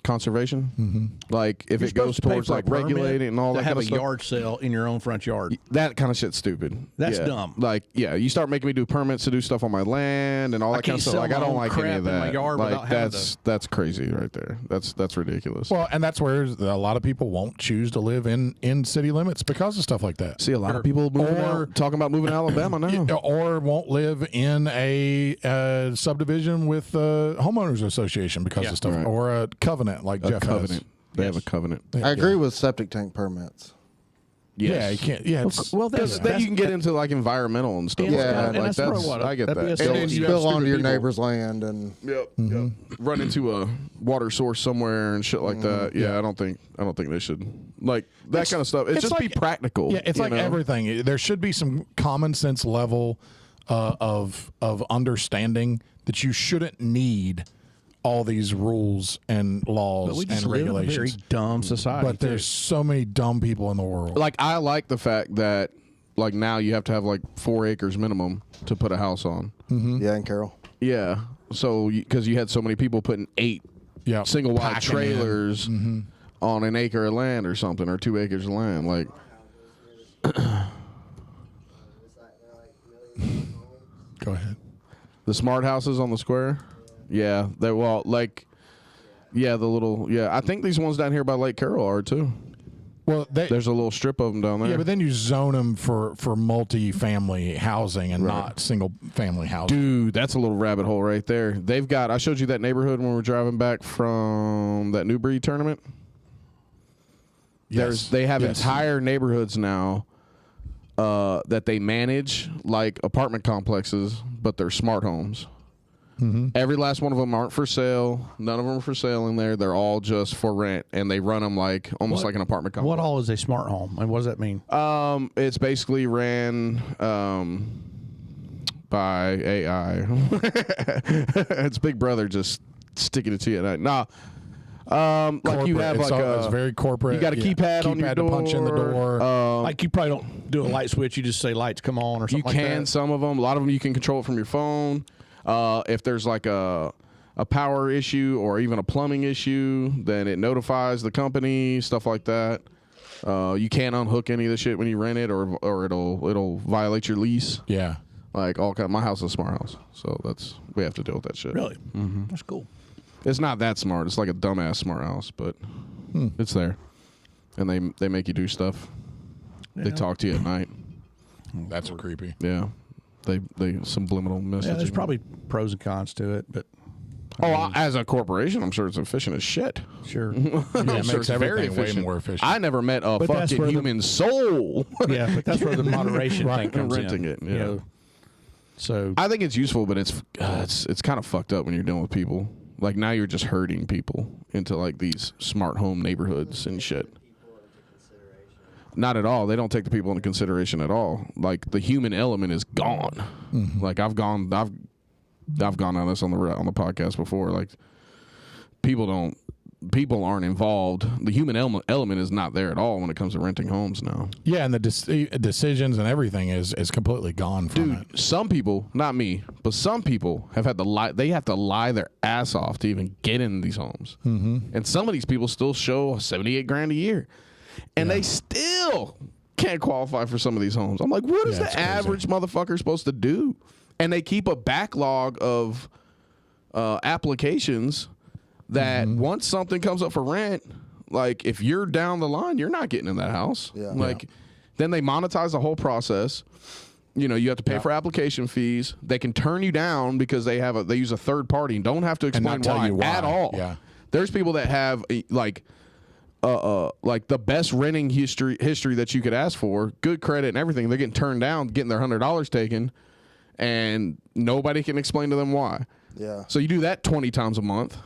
conservation, like if You're it goes supposed to pay towards for a like permit regulating and all to that have kind of a stuff. yard sale in your own front yard. That kind of shit's stupid. That's Yeah. dumb. Like, yeah, you start making me do permits to do stuff on my land and all that kind can't of stuff. sell Like, my I don't own like any crap of in my that. yard Like, without having that's crazy right there. That's ridiculous. Well, and that's where a lot of people won't choose to live in city limits because of stuff like that. See, a lot of people moving out, talking about moving to Alabama now. Or won't live in a subdivision with a homeowners association because Yeah. of stuff, Right. or a covenant like Jeff Covenant. has. They have a covenant. I agree with septic tank permits. Yeah, you can't. Yeah, it's, Well, Because then you can get into like environmental and stuff. Yeah, like that. and Like, that's probably what I get that'd be that. a And silly- then you Spill have onto your stupid people- neighbor's land and Yep. Run into a water source somewhere and shit like that. Yeah, I don't think they should like that kind of stuff. It's just be like- practical. Yeah, it's you like know? everything. There should be some common sense level of understanding that you shouldn't need all these rules and laws But we just and live in a very regulations. dumb society. But there's so many dumb people in the world. Like I like the fact that like now you have to have like 4 acres minimum to put a house on. yeah, and Carol. Yeah. So because you had so many people putting 8 Yeah, single wide packing in. trailers on an acre of land or something or 2 acres of land, like It's like they're like million homes. Go ahead. the smart houses on the square. Yeah, they're well like. Yeah, the little I think these ones down here by Lake Carroll are too. Well, There's a little strip of them down there. yeah, but then you zone them for multi-family housing and not single-family housing. Dude, that's a little rabbit hole right there. They've got. I showed you that neighborhood when we were driving back from that Newbury tournament. They have entire neighborhoods now that they manage like apartment complexes, but they're smart homes. Every last one of them aren't for sale. None of them are for sale in there. They're all just for rent, and they run them like almost like an apartment complex. what all is a smart home? And what does that mean? It's basically ran by AI. It's Big Brother just sticking it to you at night. Nah. Like you Corporate. have It's like all- it's very corporate. You got a Yeah. keypad on your Keypad door. to punch in the door. Like you probably don't do a light switch. You just say lights come on or something You like can that. some of them. A lot of them you can control it from your phone. If there's like a power issue or even a plumbing issue, then it notifies the company, stuff like that. You can't unhook any of the shit when you rent it, or it'll violate your lease. Yeah. Like all kind. My house is a smart house, so we have to deal with that shit. Really? That's cool. It's not that smart. It's like a dumbass smart house, but it's there, and they make you do stuff. They Yeah. talk to you at night. That's creepy. Yeah, they subliminal messages. Yeah, there's probably pros and cons to it, but as a corporation, I'm sure it's efficient as shit. sure. Yeah, it I'm makes sure it's very everything way efficient. more efficient. I never met a But that's fucking where the- human soul. Yeah, but that's where the moderation thing comes renting in. it, You yeah. know, so I think it's useful, but it's kind of fucked up when you're dealing with people. Like now you're just herding people into like these smart home neighborhoods and shit. People into consideration. Not at all. They don't take the people into consideration at all. Like the human element is gone. Like I've gone on this on the podcast before. Like people don't people aren't involved. The human element is not there at all when it comes to renting homes now. Yeah, and the decisions and everything is completely gone from it. Some people, not me, but some people have had to lie. They have to lie their ass off to even get in these homes. Mm-hmm. And some of these people still show $78,000 a year, and they still can't qualify for some of these homes. I'm like, what is the average motherfucker supposed to do? And they keep a backlog of applications that once something comes up for rent, like if you're down the line, you're not getting in that house. Yeah. Then they monetize the whole process. You know, you have to pay for application fees. They can turn you down because they use a third party and don't have to explain not tell you why. at all. Yeah. There's people that have like the best renting history that you could ask for, good credit and everything. They're getting turned down, getting their $100 taken, and nobody can explain to them why. Yeah. So you do that 20 times a month,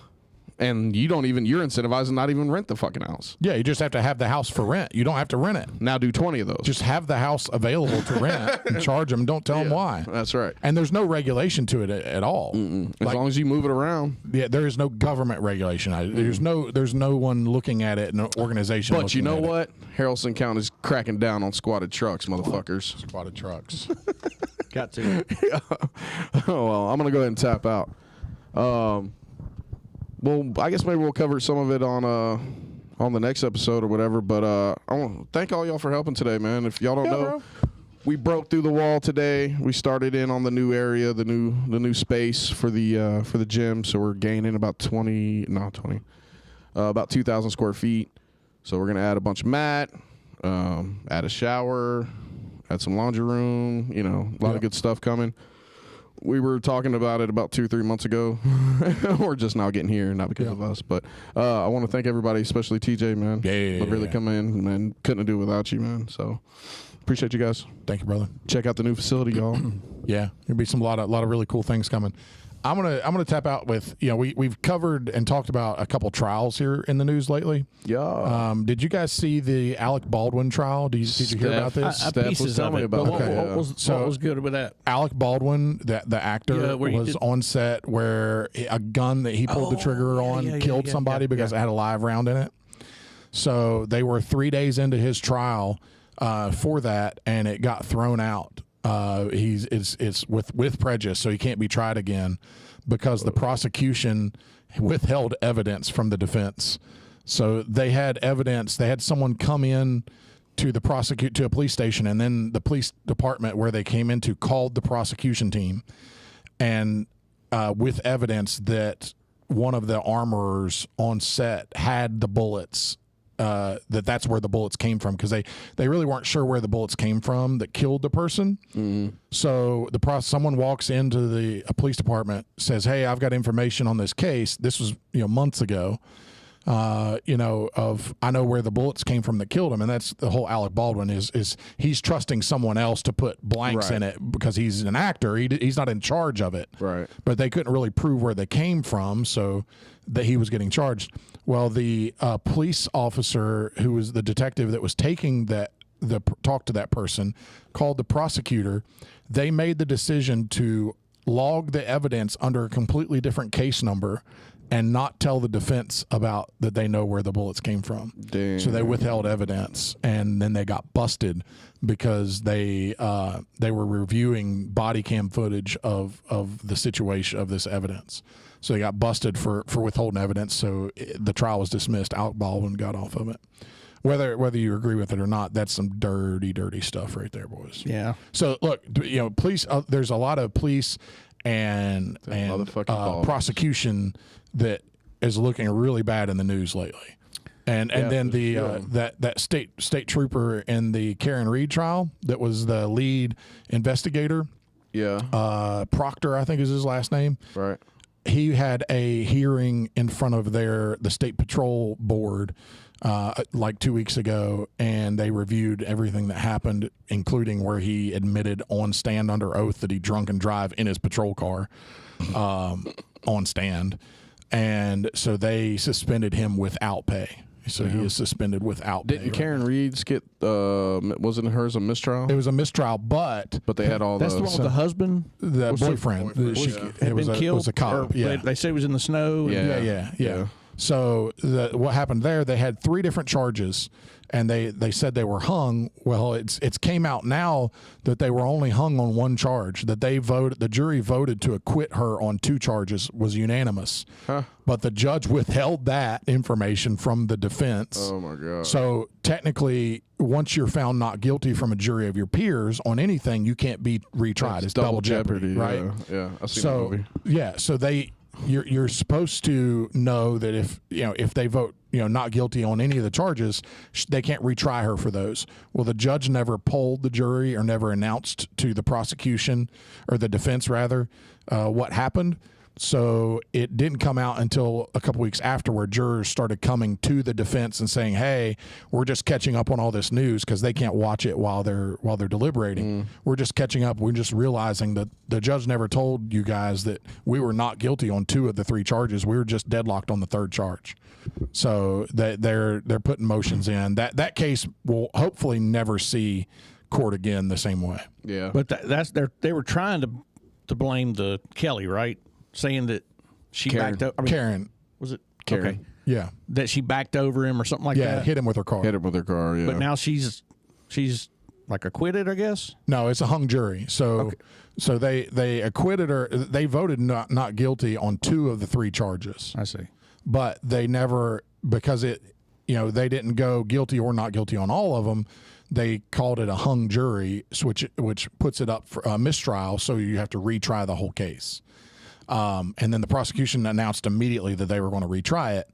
and you're incentivized to not even rent the fucking house. Yeah, you just have to have the house for rent. You don't have to rent it. Now do 20 of those. Just have the house available to rent and charge them. Don't tell them why. That's right. And there's no regulation to it at all. As long as you move it around. Yeah, there is no government regulation. There's no one looking at it, no organization. But you know looking at what? Haralson County is cracking down on squatted trucks, motherfuckers. it. Squatted trucks. Got to. Oh, well, I'm going to go ahead and tap out. Well, I guess maybe we'll cover some of it on the next episode or whatever. But I want to thank all y'all for helping today, man. If y'all don't know, bro. we broke through the wall today. We started in on the new area, the new space for the gym. So we're gaining about 2,000 square feet. So we're gonna add a bunch of mat, add a shower, add some laundry room. You know, a lot of good stuff coming. We were talking about it about 2-3 months ago. We're just now getting here, not because of us. But I want to thank everybody, especially TJ, man. Yeah. For really coming in, man. Couldn't do it without you, man. So appreciate you guys. Thank you, brother. Check out the new facility, y'all. Yeah, there'll be a lot of really cool things coming. I'm gonna tap out with, you know, we've covered and talked about a couple trials here in the news lately. Yeah. Did you guys see the Alec Baldwin trial? Did you hear about this? Steph was Pieces telling of me it. about But it. what was good with that? Alec Baldwin, the actor, Yeah, where he was did- on set where a gun that he pulled the trigger on killed somebody because it had a live round in it. So they were 3 days into his trial for that, and it got thrown out. It's with prejudice, so he can't be tried again because the prosecution withheld evidence from the defense. So they had evidence. They had someone come in to a police station, and then the police department where they came into called the prosecution team, and with evidence that one of the armorers on set had the bullets. That's where the bullets came from, because they really weren't sure where the bullets came from that killed the person. So someone walks into a police department, says, "Hey, I've got information on this case." This was months ago. I know where the bullets came from that killed him, and that's the whole Alec Baldwin is he's trusting someone else to put blanks in it because he's an actor. He's not in charge of it, Right. But they couldn't really prove where they came from, so that he was getting charged. Well, the police officer who was the detective that was taking talk to that person called the prosecutor. They made the decision to log the evidence under a completely different case number and not tell the defense about that they know where the bullets came from. Damn. So they withheld evidence, and then they got busted because they were reviewing body cam footage of the situation of this evidence. So they got busted for withholding evidence. So the trial was dismissed. Alec Baldwin got off of it. Whether you agree with it or not, that's some dirty stuff right there, boys. Yeah. So look, police. There's a lot of police and motherfucking balls. prosecution that is looking really bad in the news lately. And then the that state trooper in the Karen Reed trial that was the lead investigator, Yeah. Proctor, I think is his last name. Right. He had a hearing in front of the state patrol board like 2 weeks ago, and they reviewed everything that happened, including where he admitted on stand under oath that he drunk and drive in his patrol car on stand. And so they suspended him without pay. So he is suspended without pay. Didn't Karen Reed's get, wasn't hers a mistrial? It was a mistrial, but But they had all That's the one with the husband the What's the boyfriend, boyfriend? it had was been a, killed. was a cop. or Yeah. They say he was in the snow. and- Yeah. Yeah. So what happened there? They had 3 different charges, and they said they were hung. Well, it's came out now that they were only hung on 1 charge. That the jury voted to acquit her on 2 charges, was unanimous. But the judge withheld that information from the defense. Oh my God. So technically, once you're found not guilty from a jury of your peers on anything, you can't be retried. It's double jeopardy, right? Yeah, I've seen that So movie. yeah, so you're supposed to know that if they vote not guilty on any of the charges, they can't retry her for those. Well, the judge never polled the jury or never announced to the prosecution or the defense rather what happened. So it didn't come out until a couple weeks afterward. Jurors started coming to the defense and saying, "Hey, we're just catching up on all this news because they can't watch it while they're deliberating. We're just catching up. We're just realizing that the judge never told you guys that we were not guilty on 2 of the 3 charges. We were just deadlocked on the 3rd charge." So they're putting motions in. That case will hopefully never see court again the same way. Yeah. But they were trying to blame the Kelly, right? Saying that she Karen. backed up. Karen, Was it Karen. Okay. yeah, That she backed over him or something like yeah, that. hit him with her car. Hit him with her car, yeah. But now she's like acquitted, I guess. No, it's a hung jury. So so they acquitted her. They voted not guilty on 2 of the 3 charges, I see. but they never, because they didn't go guilty or not guilty on all of them. They called it a hung jury, which puts it up for a mistrial. So you have to retry the whole case. And then the prosecution announced immediately that they were going to retry it.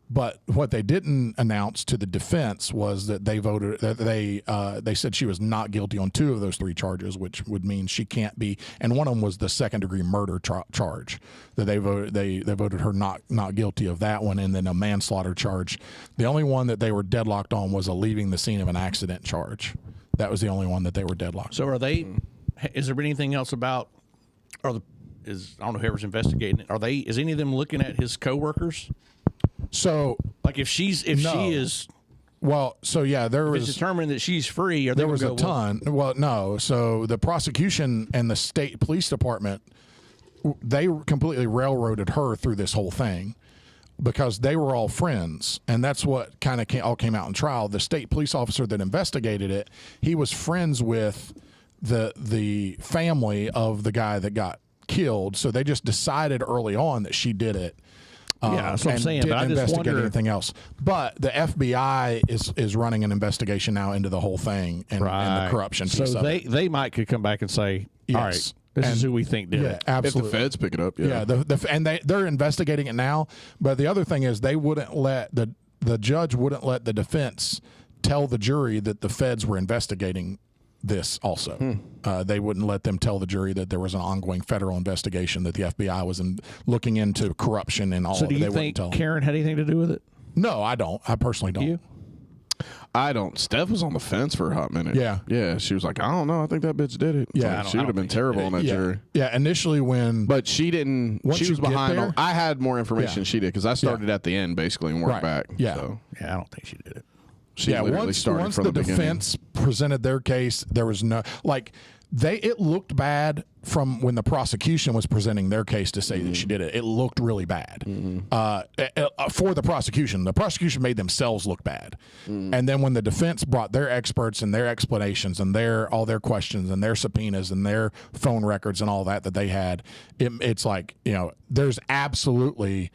But what they didn't announce to the defense was that they said she was not guilty on 2 of those 3 charges, which would mean she can't be. And one of them was the 2nd-degree murder charge that they voted her not guilty of that one, and then a manslaughter charge. The only one that they were deadlocked on was a leaving the scene of an accident charge. That was the only one that they were deadlocked. So are they? Is there anything else about? I don't know whoever's investigating it. Is any of them looking at his coworkers? So Like if she is well, so yeah, there it's was determined that she's free, or there was a ton. Well, no. So the prosecution and the state police department, they completely railroaded her through this whole thing because they were all friends, and that's what kind of all came out in trial. The state police officer that investigated it, he was friends with the family of the guy that got killed, so they just decided early on that she did it. Yeah, that's what I'm and saying. Didn't But I just investigate wonder anything else. But the FBI is running an investigation now into the whole thing and the corruption So piece of it. they might could come back and say, "All right, Yes. this is And- who we think did Yeah, it." absolutely. If the feds pick it up, Yeah, and they're investigating it now. But the other thing is they wouldn't let the judge wouldn't let the defense tell the jury that the feds were investigating this also. They wouldn't let them tell the jury that there was an ongoing federal investigation, that the FBI was looking into corruption and all So of do it. you They wouldn't think tell them. Karen had anything to do with it? No, I don't. I personally don't. You? I don't. Steph was on the fence for a hot minute. Yeah. Yeah. She was like, I don't know. I think that bitch did it. Yeah, Like, I she would have been terrible on that yeah. jury. Yeah, initially when But she didn't. Once She you was get behind. there- I had more information Yeah. than she did because I started at the end basically and worked Right. back. Yeah. So Yeah, I don't think she did it. she literally started once from the the beginning. defense presented their case, there was no it looked bad from when the prosecution was presenting their case to say that she did it. It looked really bad for the prosecution. The prosecution made themselves look bad, and then when the defense brought their experts and their explanations and all their questions and their subpoenas and their phone records and all that they had, it's like there's absolutely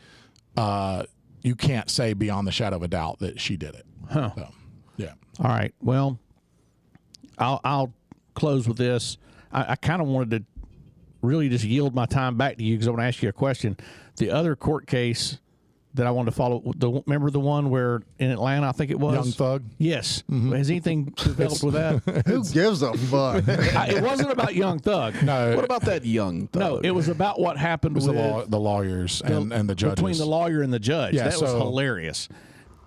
you can't say beyond the shadow of a doubt that she did it. Huh. So, yeah. All right. Well, I'll close with this. I kind of wanted to really just yield my time back to you because I want to ask you a question. The other court case that I wanted to follow, remember the one where in Atlanta, I think it was? Young Thug? Yes. Has anything developed with that? Who gives a fuck? It wasn't about Young Thug. No, What about that young thug? No, it was about what happened it was with the lawyers and the judges. between the lawyer and the judge. Yeah, that was so- hilarious.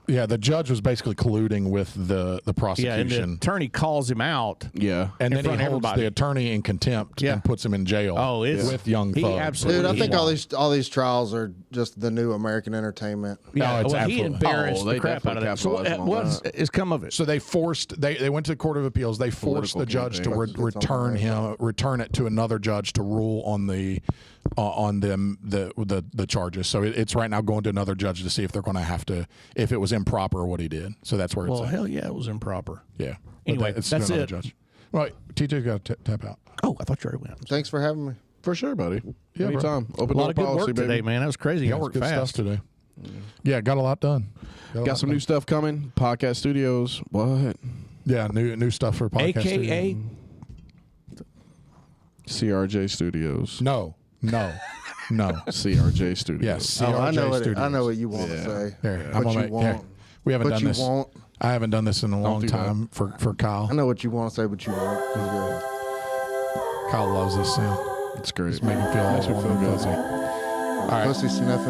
Yeah, the judge was basically colluding with the Yeah, and the prosecution. attorney calls him out. Yeah. And then in he front of holds everybody. the attorney in contempt Yeah. and puts him in jail. Oh, it's with Young he Thug. absolutely- Dude, I think Yeah. all these trials are just the new American entertainment. Yeah, No, it's well, he absolutely- embarrassed Oh, they the crap out of definitely that. So capitalized on what has come of it? So they went to the Court of Appeals. They forced Political the judge to campaign. return it to another judge to rule on the on them the charges. So it's right now going to another judge to see if they're going to have to, if it was improper what he did. So that's where it's Well, at. hell yeah, it was improper. Yeah. Anyway, it's that's another it. Judge. Right. TJ's got to tap out. Oh, I thought you already went. Thanks for having me. For sure, buddy. Yeah, bro. Anytime. Open A lot door of good policy, work baby. today, man. That was crazy. Yeah, Y'all it's worked good fast stuff today. Yeah, got a lot done. Got some new stuff coming. Podcast studios. What? Yeah, new stuff for podcast. AKA CRJ Studios. No. CRJ Studios. Yes. Oh, I CRJ know what Studios. I know what you want to say. Here, I'm What gonna you make, want. here. We haven't What done you this. want. I haven't done this in a long do that. time for Kyle. I know what you want to say, but you won't. Yeah. Kyle loves this sound. It's great. It's making me feel all Makes me warm feel and good. fuzzy. All right. Pussy sniffing.